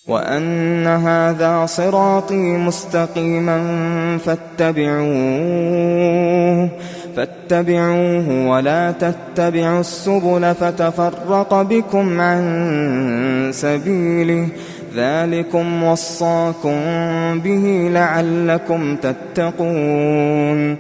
وأن هذا صراطي مستقيما فاتبعوه ولا تتبعوا السبل فتفرق بكم عن سبيله ذلكم وصاكم به لعلكم تتقون.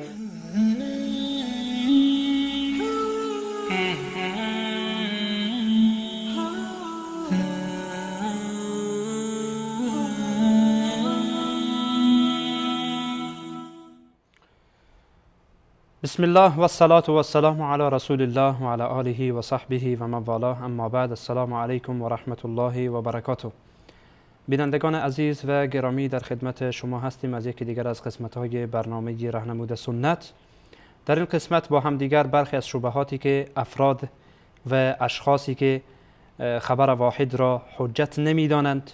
بسم الله و الصلاة و السلام علی رسول الله و علی آله و صحبه و من والاه، اما بعد. السلام علیکم و رحمت الله و برکاته. بینندگان عزیز و گرامی، در خدمت شما هستیم از یکی دیگر از قسمت‌های برنامه راهنمود سنت. در این قسمت با هم دیگر برخی از شبهاتی که افراد و اشخاصی که خبر واحد را حجت نمی‌دانند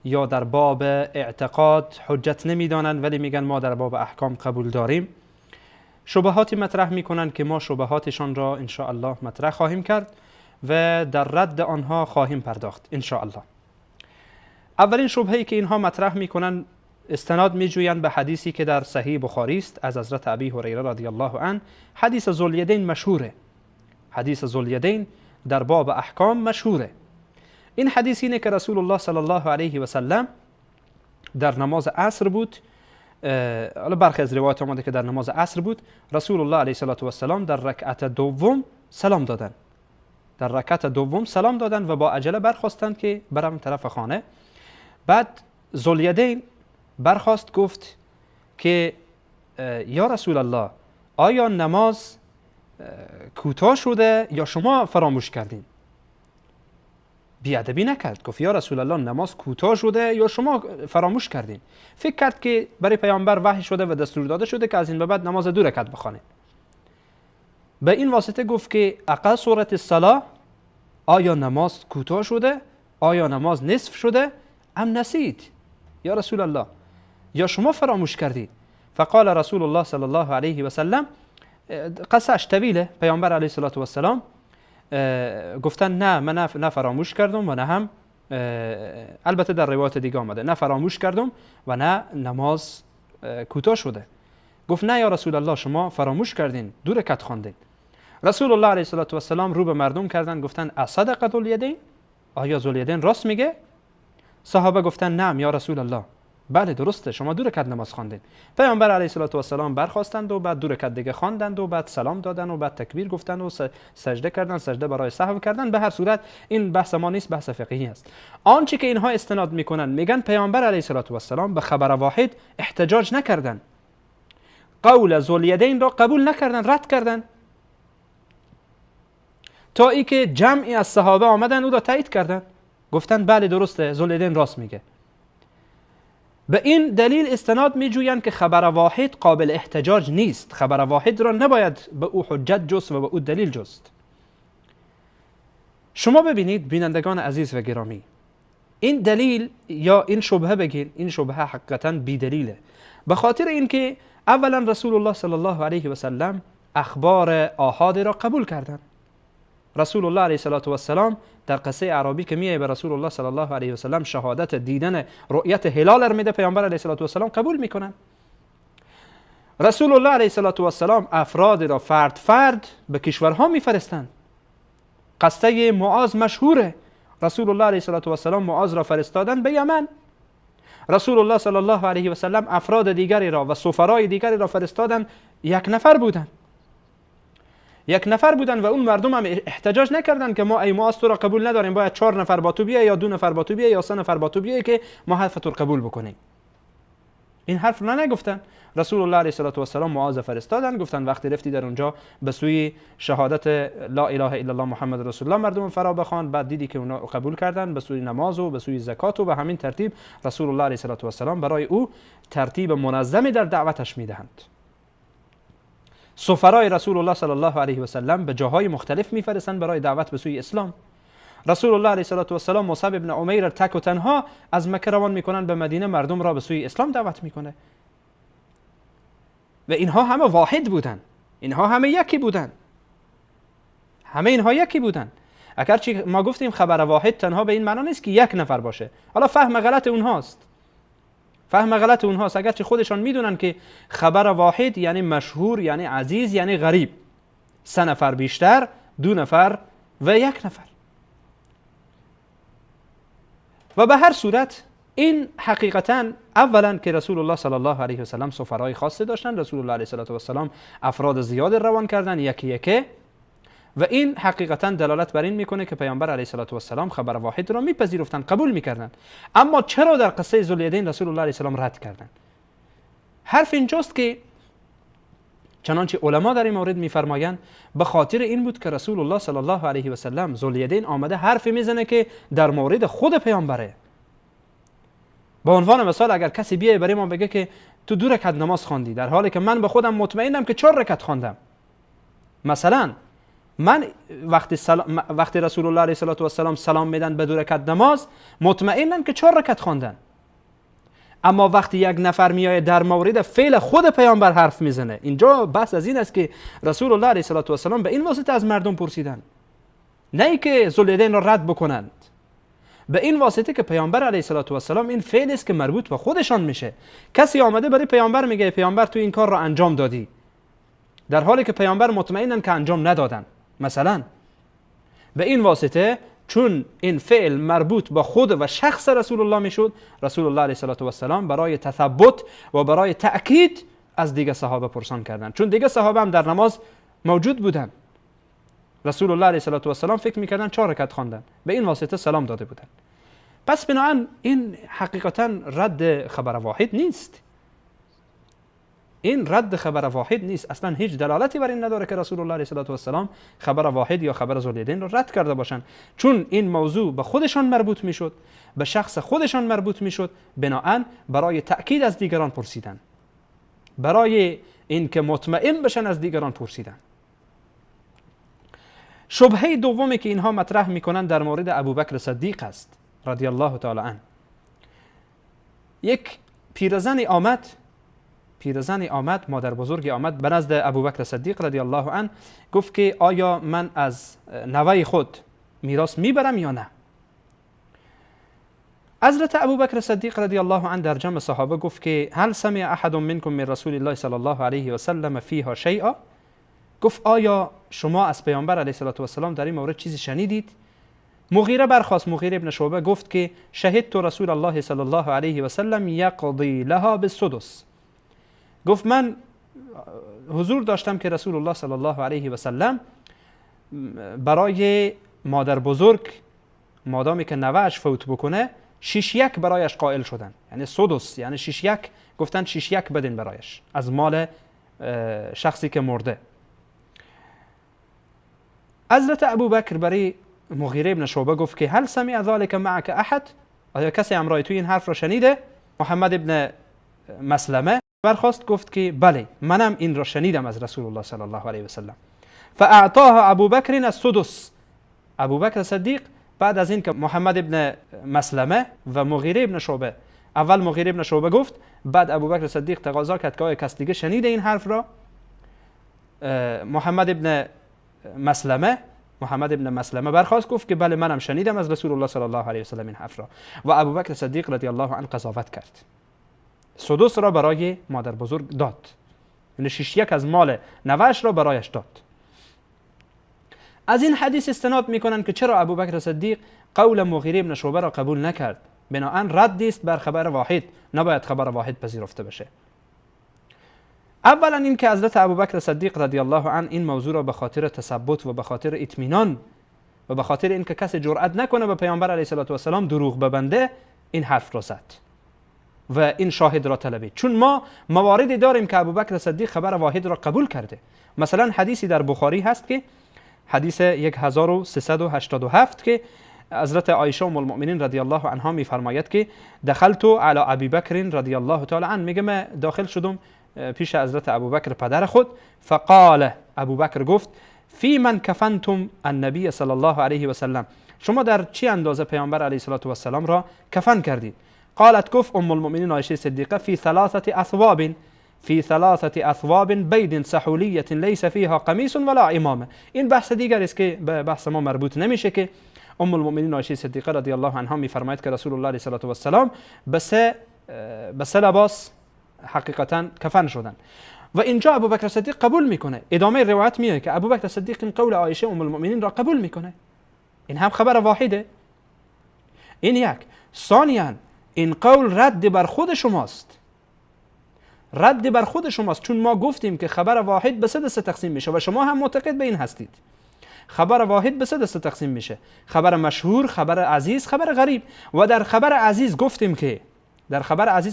یا در باب اعتقاد حجت نمی‌دانند ولی میگن ما در باب احکام قبول داریم، شبهاتی مطرح میکنند که ما شبهاتشان را ان شاء الله مطرح خواهیم کرد و در رد آنها خواهیم پرداخت ان شاء الله. اولین شبهه‌ای که اینها مطرح میکنند استناد میجویند به حدیثی که در صحیح بخاری است از حضرت ابی هریره رضی الله عنه. حدیث ذوالیدین مشهوره. حدیث ذوالیدین در باب احکام مشهوره. این حدیث اینه که رسول الله صلی الله علیه و سلم در نماز عصر بود. حالا برخی از روایات آمده که در نماز عصر بود. رسول الله علیه و سلم در رکعت دوم سلام دادند. در رکعت دوم سلام دادند و با عجله برخواستند که برم طرف خانه. بعد ذوالیدین برخواست گفت که یا رسول الله، آیا نماز کوتاه شده یا شما فراموش کردین؟ بیادبی نکرد، گفت یا رسول الله نماز کوتاه شده یا شما فراموش کردین. فکر کرد که برای پیامبر وحی شده و دستور داده شده که از این به بعد نماز 2 رکعت بخوانید. به این واسطه گفت که اقصرت الصلاه، آیا نماز کوتاه شده؟ آیا نماز نصف شده؟ ام نسید یا رسول الله، یا شما فراموش کردید؟ فقال رسول الله صلی الله علیه و سلم، قصهش طویله. پیامبر علیه الصلاه و السلام گفتن نه، من نه فراموش کردم و نه هم البته در روایت دیگه آمده نه فراموش کردم و نه نماز کوتاه شده. گفت نه یا رسول الله، شما فراموش کردین، 2 رکعت خواندین. رسول الله علیه الصلاه و السلام رو به مردم کردن، گفتن اصدق ذوالیدین، آیا ذوالیدین راست میگه؟ صحابه گفتن نعم یا رسول الله، بله درسته، شما 2 رکعت نماز خواندین. پیامبر علیه الصلاه و السلام برخواستند و بعد 2 رکعت دیگه خواندند و بعد سلام دادن و بعد تکبیر گفتند و سجده کردند، سجده برای سهو کردند. به هر صورت این بحث ما نیست، بحث فقهی است. آنچه که اینها استناد میکنن میگن پیامبر علیه الصلاه و السلام به خبر واحد احتجاج نکردند، قول ذوالیدین را قبول نکردند، رد کردند، تا ای که جمعی از صحابه آمدن او را تایید کردند، گفتند بله درسته، ذوالیدین راست میگه. به این دلیل استناد میجویند که خبر واحد قابل احتجاج نیست. خبر واحد را نباید به او حجت جست و به او دلیل جست. شما ببینید بینندگان عزیز و گرامی، این دلیل یا این شبهه بگین، این شبهه حقیقتا بی دلیله. به خاطر اینکه اولا رسول الله صلی الله علیه و سلم اخبار آحاد را قبول کردند. رسول الله علیه و السلام در قصه اعرابی که میایه به رسول الله صلی الله علیه و سلم شهادت دیدن رؤیت هلال را میده، پیامبر علیه و السلام قبول میکنن. رسول الله علیه و السلام افراد را فرد فرد به کشورها میفرستند. قصه معاذ مشهوره. رسول الله علیه و السلام معاذ را فرستادن به یمن. رسول الله صلی الله علیه و سلم افراد دیگری را و سفرای دیگری را فرستادن، 1 نفر بودند. 1 نفر بودن و اون مردم هم احتجاج نکردن که ما ای معاذ تو را قبول نداریم، باید 4 نفر با تو بیای یا 2 نفر با تو بیای یا 3 نفر با تو بیای که ما حرف تو قبول بکنیم. این حرف را نگفتن. رسول الله علیه السلام معاذ فرستادن، گفتن وقتی رفتی در اونجا به سوی شهادت لا اله الا الله محمد رسول الله مردم فرا بخوان. بعد دیدی که اونا قبول کردن، به سوی نماز و به سوی زکات و به همین ترتیب رسول الله علیه السلام برای او ترتیب منظمی در دعوتش میدهند. سفرای رسول الله صلی الله علیه و سلم به جاهای مختلف میفرستند برای دعوت به سوی اسلام. رسول الله علیه السلام مصعب ابن عمیر تک و تنها از مکه روان میکنن به مدینه، مردم را به سوی اسلام دعوت میکنه. و اینها همه واحد بودن، اینها همه یکی بودن، همه اینها یکی بودن. اگرچه ما گفتیم خبر واحد تنها به این معنا نیست که یک نفر باشه. حالا فهم غلط اونهاست، فهم غلط اونهاست. اگرچه خودشان میدونن که خبر واحد یعنی مشهور، یعنی عزیز، یعنی غریب. 3 نفر بیشتر، 2 نفر و 1 نفر. و به هر صورت این حقیقتا اولا که رسول الله صلی الله علیه و سلم سفرای خاصی داشتن، رسول الله علیه و سلم افراد زیاد روان کردن یکی یکی، و این حقیقتا دلالت بر این میکنه که پیامبر علیه و سلم خبر واحد را میپذیرفتن، قبول میکردن. اما چرا در قصه ذوالیدین رسول الله علیه و سلم رد کردن؟ حرف اینجاست که چنانچه علما در این مورد میفرمایند به خاطر این بود که رسول الله صلی الله علیه و سلم ذوالیدین آمده حرفی میزنه که در مورد خود پیامبره. به عنوان مثال اگر کسی بیای برای ما بگه که تو 2 رکعت نماز خواندی، در حالی که من به خودم مطمئنم که 4 رکعت خواندم. مثلا من وقتی رسول الله علیه و سلم سلام میدن به 2 رکعت نماز، مطمئنم که 4 رکعت خواندن. اما وقتی یک نفر میاد در مورد فعل خود پیامبر حرف میزنه، اینجا بحث از این است که رسول الله علیه و سلم به این واسطه از مردم پرسیدن، نه ای که ذوالدین را رد بکنند، به این واسطه که پیامبر علیه و سلم این فعل است که مربوط به خودشان میشه. کسی آمده برای پیامبر میگه پیامبر تو این کار را انجام دادی، در حالی که پیامبر مطمئنن که انجام ندادن. مثلا به این واسطه چون این فعل مربوط به خود و شخص رسول الله میشد، رسول الله علیه و سلم برای تثبت و برای تأکید از دیگه صحابه پرسان کردند، چون دیگه صحابه هم در نماز موجود بودن. رسول الله علیه و سلم فکر میکردن 4 رکعت خواندن، به این واسطه سلام داده بودن. پس بنابراین این حقیقتا رد خبر واحد نیست. این رد خبر واحد نیست، اصلا هیچ دلالتی بر این نداره که رسول الله علیه و سلم خبر واحد یا خبر ذوالدین رو رد کرده باشند، چون این موضوع به خودشان مربوط میشد، به شخص خودشان مربوط میشد. بنابراین برای تأکید از دیگران پرسیدن، برای اینکه مطمئن بشن از دیگران پرسیدن. شبهه دومی که اینها مطرح میکنن در مورد ابوبکر صدیق است رضی الله تعالی عنه. یک پیرزنی آمد، مادر بزرگی آمد به نزد ابوبکر صدیق رضی الله عنه، گفت که آیا من از نوه خود میراث میبرم یا نه؟ حضرت ابوبکر صدیق رضی الله عنه در جمع صحابه گفت که هل سمع احد منکم من رسول الله صلی الله علیه و سلم فیها شیئا؟ گفت آیا شما از پیامبر علیه السلام در این مورد چیزی شنیدید؟ مغیره برخاست، مغیره ابن شعبه گفت که شهدت رسول الله صلی الله علیه و سلم یقضی لها بالسدس. گفت من حضور داشتم که رسول الله صلی الله علیه و سلم برای مادر بزرگ مادامی که نوهش فوت بکنه 6-1 برایش قائل شدن، یعنی سدس، یعنی 6-1 گفتن 6-1 بدین برایش از مال شخصی که مرده. حضرت ابوبکر برای مغیره ابن شعبه گفت که هل سمع ذلك معك احد؟ آیا کسی همراه تو این حرف را شنیده؟ محمد ابن مسلمه برخاست گفت که بله، منم این را شنیدم از رسول الله صلی الله علیه و سلم. فاعطاها ابوبکر السدس. ابوبکر صدیق بعد از این که محمد ابن مسلمه و مغیره ابن شعبه، اول مغیره ابن شعبه گفت، بعد ابوبکر صدیق تقاضا کرد که آیا کس دیگه شنیده این حرف را؟ محمد ابن مسلمه برخاست گفت که بله، منم شنیدم از رسول الله صلی الله علیه و سلم این حرف را. و ابوبکر صدیق رضی الله عنه قضاوت کرد، سدس را برای مادر بزرگ داد، یعنی 6-1 از مال نوه‌اش را برایش داد. از این حدیث استناد میکنن که چرا ابوبکر صدیق قول مغیره ابن شعبه را قبول نکرد. بنابراین ردی است بر خبر واحد، نباید خبر واحد پذیرفته بشه. اولا این که حضرت ابوبکر صدیق رضی الله عنه این موضوع را به خاطر تثبت و به خاطر اطمینان و به خاطر اینکه کسی جرأت نکنه به پیامبر علیه السلام دروغ ببنده این حرف را زد. و این شاهد را طلبید. چون ما مواردی داریم که ابوبکر صدیق خبر واحد را قبول کرده. مثلا حدیثی در بخاری هست که حدیث 1387 که حضرت عایشه ام المؤمنین رضی الله عنها میفرماید که دخلت علی ابی بکر رضی الله تعالی عنه، میگه من داخل شدم پیش حضرت ابوبکر پدر خود. فقال، ابوبکر گفت فی من کفنتم النبی صلی الله علیه و سلم، شما در چی اندازه پیامبر علیه الصلاه و السلام را کفن کردید؟ قالت، گفت ام المؤمنین عایشه صدیقه فی ثلاثه اثواب، فی ثلاثه اثواب بید سحولیه لیس فیها قمیص ولا عمامه. این بحث دیگر است که به بحث ما مربوط نمیشه که ام المؤمنین عایشه صدیقه رضی الله عنها میفرماید که رسول الله علیه الصلاه و السلام به سه لباس حقیقتا کفن شدن. و اینجا ابوبکر صدیق قبول میکنه. ادامه روایت میگه که ابوبکر صدیق این قول عایشه ام المؤمنین را قبول میکنه. این هم خبر واحده. این یک. ثانیاً این قول رد بر خود شماست. رد بر خود شماست، چون ما گفتیم که خبر واحد به سه دسته تقسیم میشه و شما هم معتقد به این هستید. خبر واحد به سه دسته تقسیم میشه: خبر مشهور، خبر عزیز، خبر غریب. و در خبر عزیز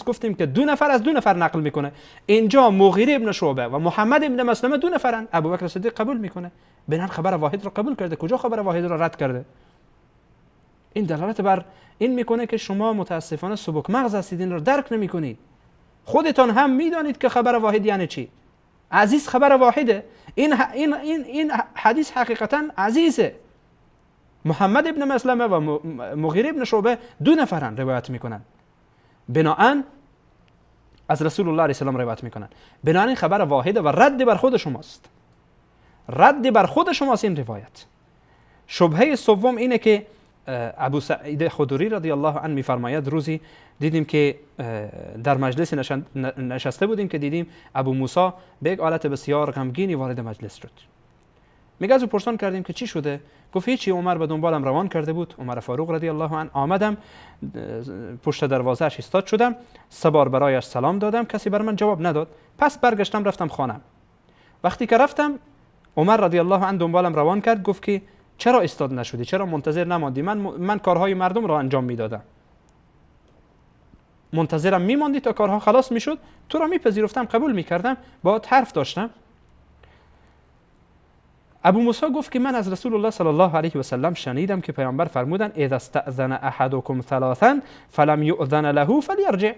گفتیم که دو نفر از دو نفر نقل میکنه. اینجا مغیره ابن شعبه و محمد ابن مسلمه دو نفرن. ابوبکر صدیق قبول میکنه، بنابراین خبر واحد را قبول کرده. کجا خبر واحد را رد کرده؟ این دلالت بر این میکنه که شما متاسفانه سبک مغز هستید، این را درک نمیکنید. خودتان هم میدانید که خبر واحد یعنی چی. عزیز خبر واحده. این حدیث حقیقتا عزیزه. محمد ابن مسلمه و مغیره ابن شعبه دو نفرن روایت میکنن، بناهن از رسول الله علیه السلام روایت میکنن. بناهن این خبر واحده و رد بر خود شماست. رد بر خود شماست این روایت. شبهه سوم اینه که ابو سعید خدری رضی الله عنه میفرماید روزی دیدیم که در مجلس نشسته بودیم که دیدیم ابو موسی به یک حالت بسیار غمگینی وارد مجلس شد. میگه از او پرسان کردیم که چی شده؟ گفت هیچی، عمر به دنبالم روان کرده بود، عمر فاروق رضی الله عنه. آمدم پشت دروازه اش ایستاد شدم، سه بار برایش سلام دادم، کسی بر من جواب نداد. پس برگشتم رفتم خانم. وقتی که رفتم عمر رضی الله عنه دنبالم روان کرد، گفت که چرا ایستاد نشدی؟ چرا منتظر نماندی؟ من کارهای مردم را انجام میدادم. منتظرم میماندی تا کارها خلاص میشد، تو را میپذیرفتم، قبول میکردم، باهات حرف داشتم. ابو موسی گفت که من از رسول الله صلی الله علیه و سلم شنیدم که پیامبر فرمودن اذا استأذن احدکم ثلاثا فلم یؤذن له فلیرجع.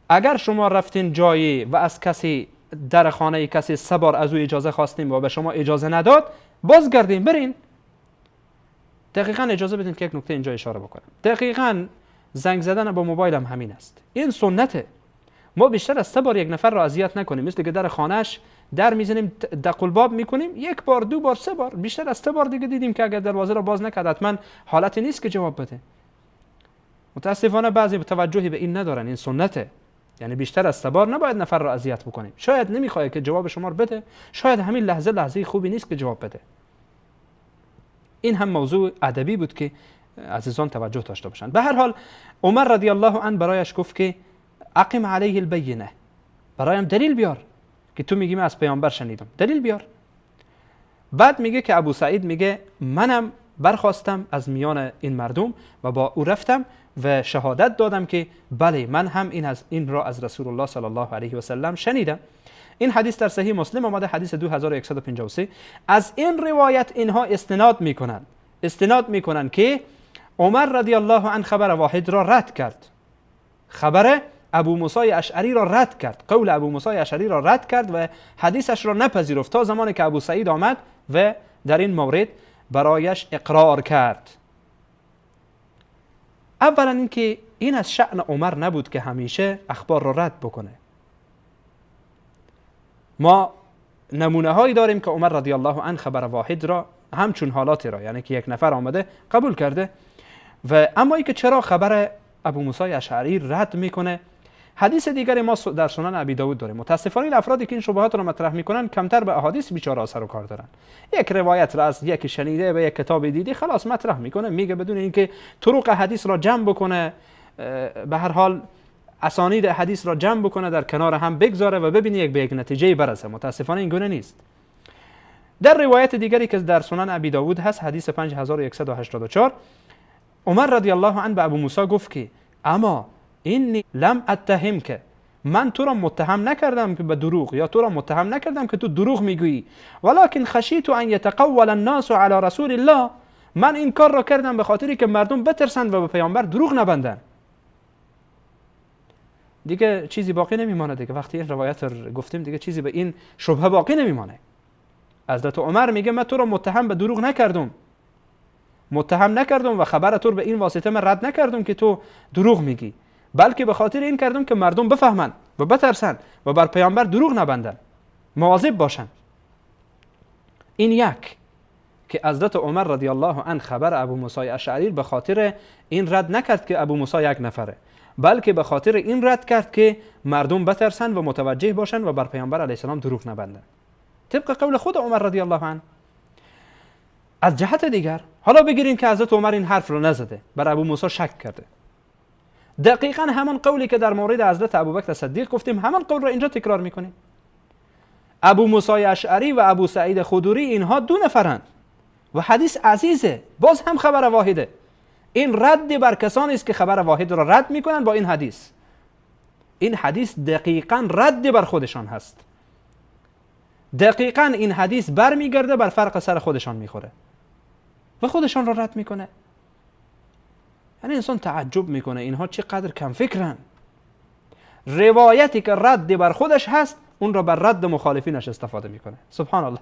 اگر شما رفتین جایی و از کسی در خانه کسی سه بار از او اجازه خواستیم و به شما اجازه نداد، بازگردین برین. دقیقاً اجازه بدین که یک نکته اینجا اشاره بکنم. دقیقاً زنگ زدن با موبایل هم همین است. این سنته. ما بیشتر از 3 بار یک نفر را اذیت نکنیم. مثل که در خانهش در میزنیم، دق الباب میکنیم، 1 بار 2 بار 3 بار، بیشتر از 3 بار دیگه دیدیم که اگر دروازه را باز نکرد حتما حالتی نیست که جواب بده. متاسفانه بعضی توجهی به این ندارن. این سنته. یعنی بیشتر از 3 بار نباید نفر را اذیت بکنیم. شاید نمیخواد که جواب شما رو بده، شاید همین لحظه خوبی نیست که جواب بده. این هم موضوع ادبی بود که عزیزان توجه داشته باشند. به هر حال عمر رضی الله عنه برایش گفت که اقم علیه البینه، برایم دلیل بیار که تو میگی من از پیامبر شنیدم، دلیل بیار. بعد میگه که ابو سعید میگه منم برخواستم از میان این مردم و با او رفتم و شهادت دادم که بله من هم این را از رسول الله صلی الله علیه و سلم شنیدم. این حدیث در صحیح مسلم آمده، حدیث 2153. از این روایت اینها استناد میکنن که عمر رضی الله عنه خبر واحد را رد کرد، خبر ابو موسی اشعری را رد کرد، قول ابو موسی اشعری را رد کرد و حدیثش را نپذیرفت تا زمانی که ابو سعید آمد و در این مورد برایش اقرار کرد. اولا اینکه این از شأن عمر نبود که همیشه اخبار را رد بکنه. ما نمونه هایی داریم که عمر رضی الله عنه خبر واحد را همچون حالاتی را، یعنی که یک نفر آمده قبول کرده. و اما اینکه چرا خبر ابو موسی اشعری رد میکنه، حدیث دیگری ما در سنن ابی داود داریم. متاسفانه این افرادی که این شبهات را مطرح میکنن کمتر به احادیث بیچاره اثر و کار دارن. یک روایت را از یک شنیده و یک کتاب دیدی خلاص مطرح میکنه، میگه بدون اینکه طرق حدیث را جمع بکنه، به هر حال اسانید حدیث را جمع بکنه در کنار هم بگذاره و ببینی یک به یک نتیجه برسه. متاسفانه این گونه نیست. در روایت دیگری که در سنن ابی داود هست، حدیث 5184، عمر رضی الله عنه به ابو موسی گفت که اما اینی لم اتهم که من تو را متهم نکردم که به دروغ یا تو را متهم نکردم که تو دروغ میگویی، ولکن خشیت ان یتقول الناس علی رسول الله، من این کار را کردم به خاطری که مردم بترسند و به پیامبر دروغ نبندند. دیگه چیزی باقی نمیمانه دیگه. وقتی این روایت رو گفتیم دیگه چیزی به این شبهه باقی نمیمانه. حضرت عمر میگه من تو را متهم به دروغ نکردم و خبر تو به این واسطه من رد نکردم که تو دروغ میگی، بلکه به خاطر این کردم که مردم بفهمند و بترسند و بر پیامبر دروغ نبندند، مواظب باشند. این یک که حضرت عمر رضی الله عنه خبر ابو موسی اشعری به خاطر این رد نکرد که ابو موسی یک نفره، بلکه به خاطر این رد کرد که مردم بترسند و متوجه باشند و بر پیامبر علیه السلام دروغ نبندند، طبق قول خود عمر رضی الله عنه. از جهت دیگر حالا بگیریم که حضرت عمر این حرف رو نزده، بر ابو موسی شک کرده، دقیقاً همان قولی که در مورد حضرت ابوبکر صدیق گفتیم همان قول رو اینجا تکرار میکنیم. ابو موسی اشعری و ابو سعید خدری اینها دو نفرند و حدیث عزیزه، باز هم خبر واحده. این رد بر کسانی است که خبر واحد را رد میکنن با این حدیث. این حدیث دقیقاً رد بر خودشان هست. دقیقاً این حدیث برمیگرده بر فرق سر خودشان میخوره و خودشان را رد میکنه. یعنی انسان تعجب میکنه اینها چقدر کم فکرن. روایتی که رد بر خودش هست اون را بر رد مخالفینش استفاده میکنه. سبحان الله.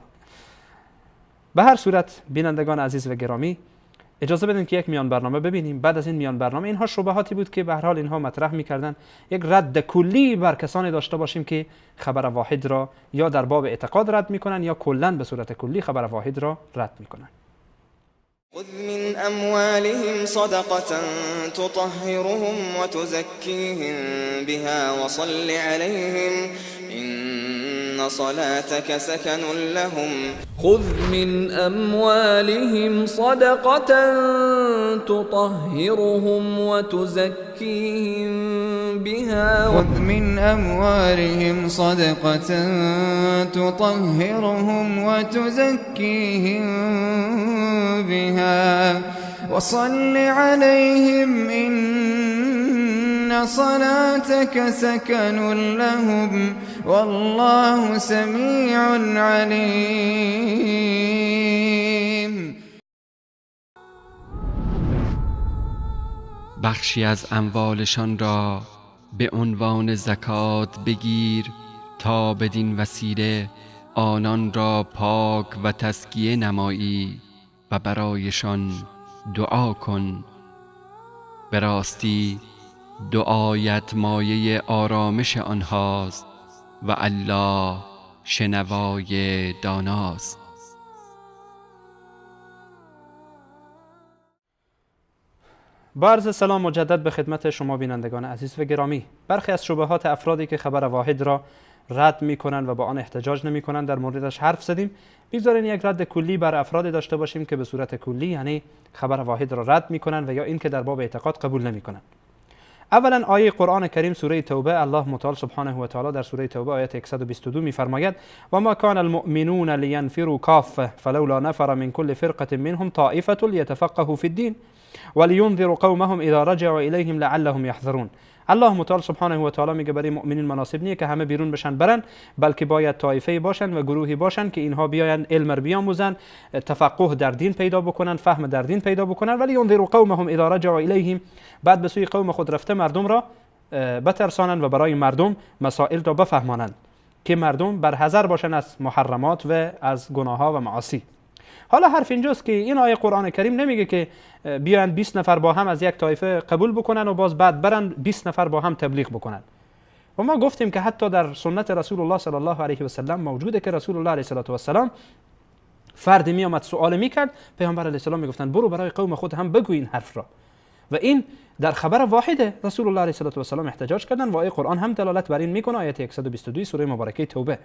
به هر صورت بینندگان عزیز و گرامی، اجازه بدین که یک میان برنامه ببینیم. بعد از این میان برنامه، اینها شبهاتی بود که به هر حال اینها مطرح میکردن، یک رد کلی بر کسانی داشته باشیم که خبر واحد را یا در باب اعتقاد رد میکنن یا کلا به صورت کلی خبر واحد را رد میکنن. خذ من أموالهم صدقة تطهرهم وتزكيهم بها وصل عليهم إن صلاتك سكن لهم. خذ من أموالهم صدقة تطهرهم وتزكيهم بها. خذ من أموالهم صدقة تطهرهم وتزكيهم بها وصل عليهم إن صلاتك سكن لهم والله سميع عليم. بخشی از اموالشان را به عنوان زکات بگیر تا بدین وسیله آنان را پاک و تزکیه نمایی و برایشان دعا کن. به راستی دعایت مایه آرامش آنهاست و الله شنوای داناست. با عرض سلام مجدد به خدمت شما بینندگان عزیز و گرامی. برخی از شبهات افرادی که خبر واحد را رد میکنن و با آن احتجاج نمیکنن در موردش حرف زدیم. بگذارین یک رد کلی بر افراد داشته باشیم که به صورت کلی یعنی خبر واحد را رد میکنن و یا این که در باب اعتقاد قبول نمیکنن. اولا آیه قرآن کریم سوره توبه، الله متعال سبحانه و تعالی در سوره توبه آیه 122 میفرماید و ما کان المؤمنون لینفروا کافه فلولا نفر من كل فرقه منهم طائفه لیتفقهوا فی الدین ولینذروا قومهم اذا رجعوا الیهم لعلهم یحذرون. الله متعال سبحانه و تعالی میگه برای مؤمنین مناسب نیه که همه بیرون بشن برن، بلکه باید طایفه باشن و گروهی باشن که اینها بیاین علم رو بیاموزن، تفقه در دین پیدا بکنن، فهم در دین پیدا بکنن. ولی ينذروا قومهم اذا رجعوا الیهم، بعد به سوی قوم خود رفته مردم را بترسانند و برای مردم مسائل را بفهمانند که مردم بر حذر باشن از محرمات و از گناهها و معاصی. حالا حرف اینجاست که این آیه قرآن کریم نمیگه که بیان 20 نفر با هم از یک طایفه قبول بکنن و باز بعد برن 20 نفر با هم تبلیغ بکنن. و ما گفتیم که حتی در سنت رسول الله صلی الله علیه و سلم موجوده که رسول الله علیه و سلم فردی می آمد سوال میکرد، پیامبر علیه السلام میگفتن برو برای قوم خود هم بگو این حرف را. و این در خبر واحده رسول الله علیه و سلم احتجاج کردن و آیه قرآن هم دلالت بر این میکنه. آیه 122 سوره مبارکه توبه.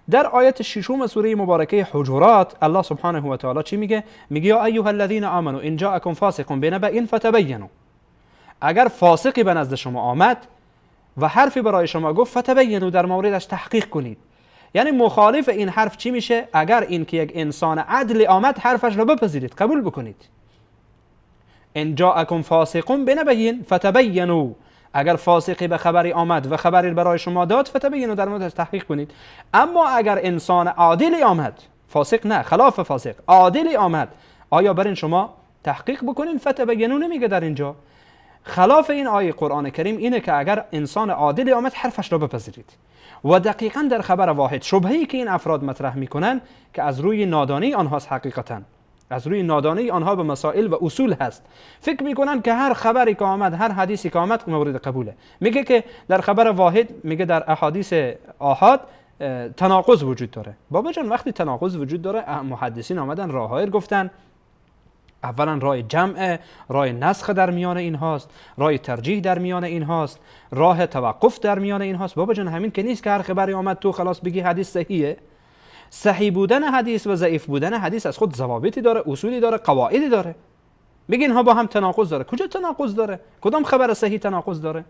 در آیت 6 سوره مبارکه حجرات الله سبحانه و تعالی چی میگه؟ میگه یا ایها الذین آمنوا ان جاءکم فاسق بنبأ فتبینوا. اگر فاسقی به نزد شما آمد و حرفی برای شما گفت فتبینوا، در موردش تحقیق کنید. یعنی مخالف این حرف چی میشه؟ اگر این که یک انسان عدل آمد حرفش را بپذیرید، قبول بکنید. ان جاءکم فاسق بنبأ فتبینوا. اگر فاسقی به خبری آمد و خبری برای شما داد فتبینوا، در موردش تحقیق کنید. اما اگر انسان عادلی آمد، فاسق نه، خلاف فاسق، عادلی آمد، آیا برین شما تحقیق بکنین؟ فتبینوا نمیگه در اینجا. خلاف این آیه قرآن کریم اینه که اگر انسان عادلی آمد حرفش را بپذیرید. و دقیقاً در خبر واحد شبهه‌ای که این افراد مطرح میکنن که از روی نادانی آنهاست، حقیقتاً از روی نادانی آنها به مسائل و اصول هست. فکر میکنن که هر خبری که آمد، هر حدیثی که آمد مورد قبوله. میگه که در خبر واحد، میگه در احادیث آحاد تناقض وجود داره. بابا جان وقتی تناقض وجود داره، محدثین آمدن راهایر گفتن. اولا راه جمع، راه نسخ در میان این هاست، راه ترجیح در میان این هاست، راه توقف در میان این هاست. بابا جان همین که نیست که هر خبری آمد تو خلاص بگی حدیث صحیحه. صحیح بودن حدیث و ضعیف بودن حدیث از خود ضوابطی داره، اصولی داره، قواعدی داره. میگین ها با هم تناقض داره. کجا تناقض داره؟ کدام خبر صحیح تناقض داره؟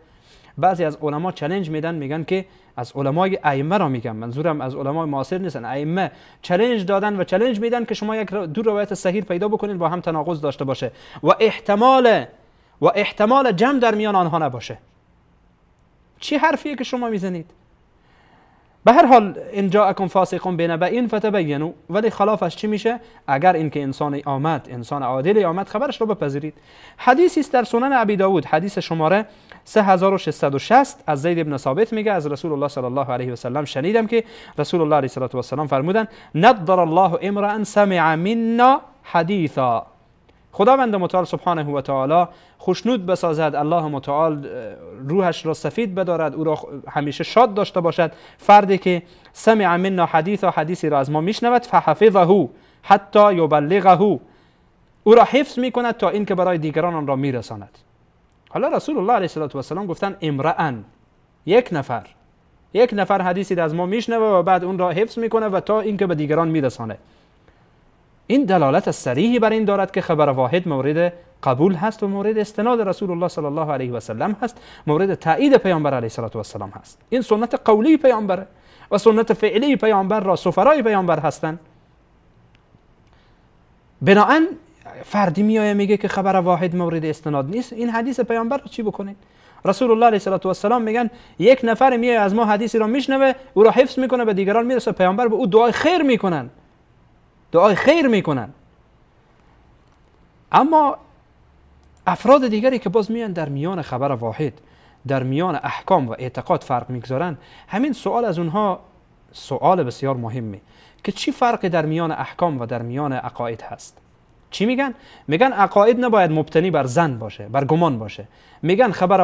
بعضی از علما چالش میدن، میگن که از علمای ائمه را میگم، منظورم از علمای معاصر نیستن، ائمه چالش دادن و چالش میدن که شما یک دو روایت صحیح پیدا بکنید با هم تناقض داشته باشه و احتمال جمع در میان آنها نباشه. چی حرفیه که شما میزنید؟ به هر حال ان جاءکم فاسق بنبأ فتبینوا، ولی خلافش چی میشه؟ اگر اینکه انسان آمد، انسان عادلی آمد، خبرش رو بپذیرید. حدیثی است در سنن ابی داود، حدیث شماره 3660 از زید بن ثابت میگه از رسول الله صلی الله علیه و سلم شنیدم که رسول الله علیه و سلم فرمودن نضر الله امرا سمع منا حدیثا. خداوند متعال سبحانه و تعالی خوشنود بسازد، الله متعال روحش را سفید بدارد، او را همیشه شاد داشته باشد، فردی که سمع منا حدیثا، حدیثی را از ما میشنود، فحفظه حتی یبلغه، او را حفظ میکند تا اینکه برای دیگران آن را میرساند. حالا رسول الله علیه و سلم گفتن امرأ، یک نفر حدیثی را از ما میشنوه و بعد اون را حفظ میکنه و تا اینکه به دیگران میرسانه. این دلالت صریحی بر این دارد که خبر واحد مورد قبول هست و مورد استناد رسول الله صلی الله علیه و سلم هست، مورد تایید پیامبر علیه و سلام هست. این سنت قولی پیامبر و سنت فعلی پیامبر را سفرای پیامبر هستند. بنابراین فردی میایه میگه که خبر واحد مورد استناد نیست، این حدیث پیامبر رو چی بکنید؟ رسول الله علیه و سلام میگن یک نفر میایه از ما حدیثی را میشنوه، او را حفظ میکنه، به دیگران میرسه، پیامبر به او دعای خیر میکنن. اما افراد دیگری که باز میان در میان خبر واحد، در میان احکام و اعتقاد فرق میگذارن، همین سوال از اونها سوال بسیار مهمه که چی فرقی در میان احکام و در میان عقاید هست. چی میگن؟ میگن عقاید نباید مبتنی بر ظن باشه، بر گمان باشه. میگن خبر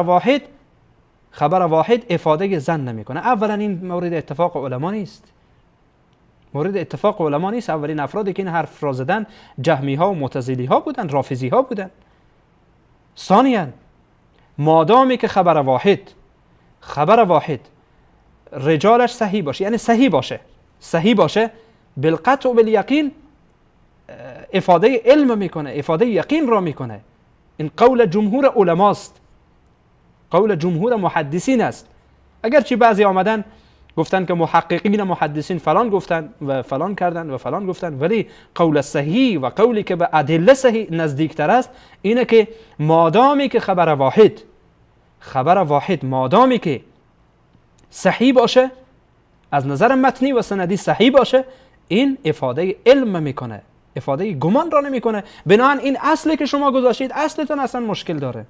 واحد افاده ظن نمیکنه. اولا این مورد اتفاق علما نیست. اولین افرادی که این حرف را زدن جهمی ها و معتزلی ها بودن، رافضی ها بودن. ثانیاً مادامی که خبر واحد رجالش صحیح باشه، یعنی صحیح باشه بالقطع و بالیقین، افاده علم میکنه، افاده یقین را میکنه. این قول جمهور علماست، قول جمهور محدثین است. اگرچه بعضی آمدن گفتن که محققین محدثین فلان گفتن و فلان کردن و فلان گفتن، ولی قول صحیح و قولی که به ادله صحیح نزدیکتر است اینه که مادامی که خبر واحد مادامی که صحیح باشه، از نظر متنی و سندی صحیح باشه، این افاده علم میکنه، افاده گمان را نمیکنه. بنابراین این اصلی که شما گذاشتید اصلتون اصلا مشکل داره.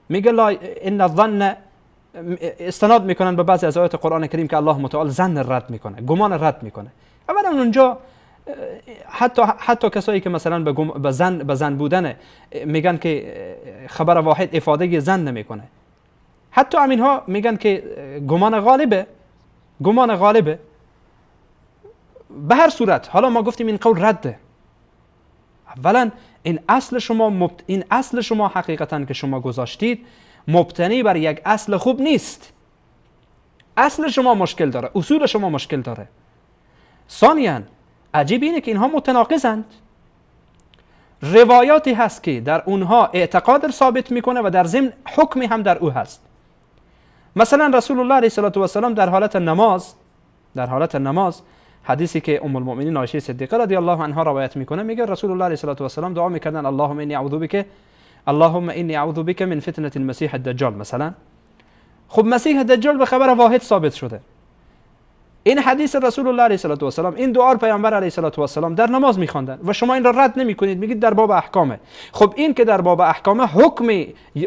میگه لا ان الظن، استناد میکنن به بعضی از آیات قرآن کریم که الله متعال ظن رد میکنه، گمان رد میکنه. اولا اونجا حتی کسایی که مثلا به ظن بودن میگن که خبر واحد افاده ظن نمیکنه، حتی همینها میگن که گمان غالبه. به هر صورت حالا ما گفتیم این قول رده. اولا این اصل شما حقیقتا که شما گذاشتید مبتنی بر یک اصل خوب نیست. اصل شما مشکل داره، اصول شما مشکل داره. ثانیاً عجیب اینه که اینها متناقضند. روایاتی هست که در اونها اعتقاد ثابت میکنه و در ضمن حکمی هم در او هست. مثلا رسول الله علیه و سلم در حالت نماز حدیثی که ام المؤمنین عایشه صدیقه رضی الله عنها روایت میکنه، میگه رسول الله علیه و سلم دعا میکردن اللهم انی اعوذ بک اللهم اینی اعوذ بک من فتنة المسیح الدجال مثلا. خب مسیح دجال به خبر واحد ثابت شده. این حدیث رسول الله علیه الصلوة و السلام، این دعا پیامبر علیه الصلوة و السلام در نماز میخواندن و شما این را رد نمیکنید، میگید در باب احکامه. خب این که در باب احکامه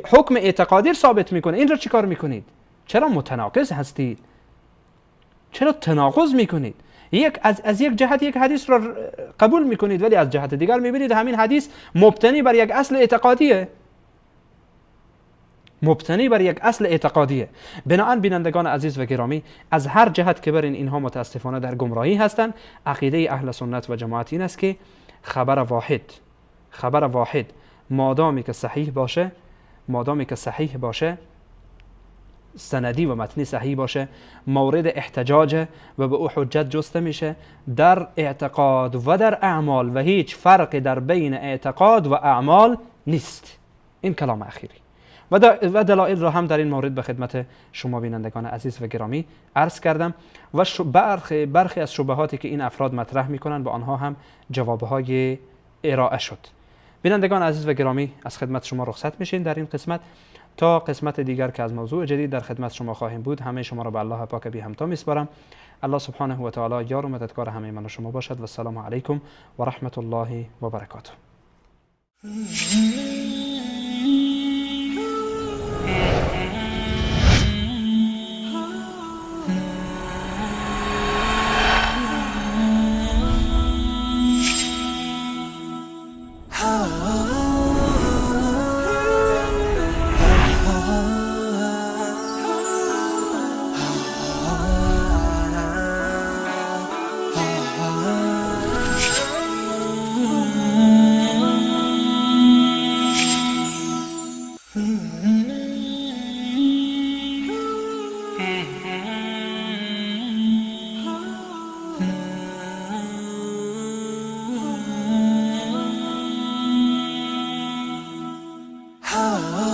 حکم اعتقادی ثابت میکنه، این را چیکار میکنید؟ چرا متناقض هستید؟ چرا تناقض میکنید؟ از یک جهت یک حدیث را قبول میکنید ولی از جهت دیگر میبینید همین حدیث مبتنی بر یک اصل اعتقادیه. بنابراین بینندگان عزیز و گرامی، از هر جهت که برین اینها متاسفانه در گمراهی هستند. عقیده اهل سنت و جماعت این است که خبر واحد مادامی که صحیح باشه، سندی و متنی صحیح باشه، مورد احتجاج و به او حجت جسته میشه در اعتقاد و در اعمال و هیچ فرقی در بین اعتقاد و اعمال نیست. این کلام اخیری و دلایل را هم در این مورد به خدمت شما بینندگان عزیز و گرامی عرض کردم و برخی از شبهاتی که این افراد مطرح میکنن به آنها هم جوابهای ارائه شد. بینندگان عزیز و گرامی، از خدمت شما رخصت میشین در این قسمت تا قسمت دیگر که از موضوع جدید در خدمت شما خواهیم بود. همه شما را به الله پاک بی همتا میسپارم. الله سبحانه و تعالی یار و مددگار همه من و شما باشد و السلام علیکم و رحمت الله و برکاته. Ah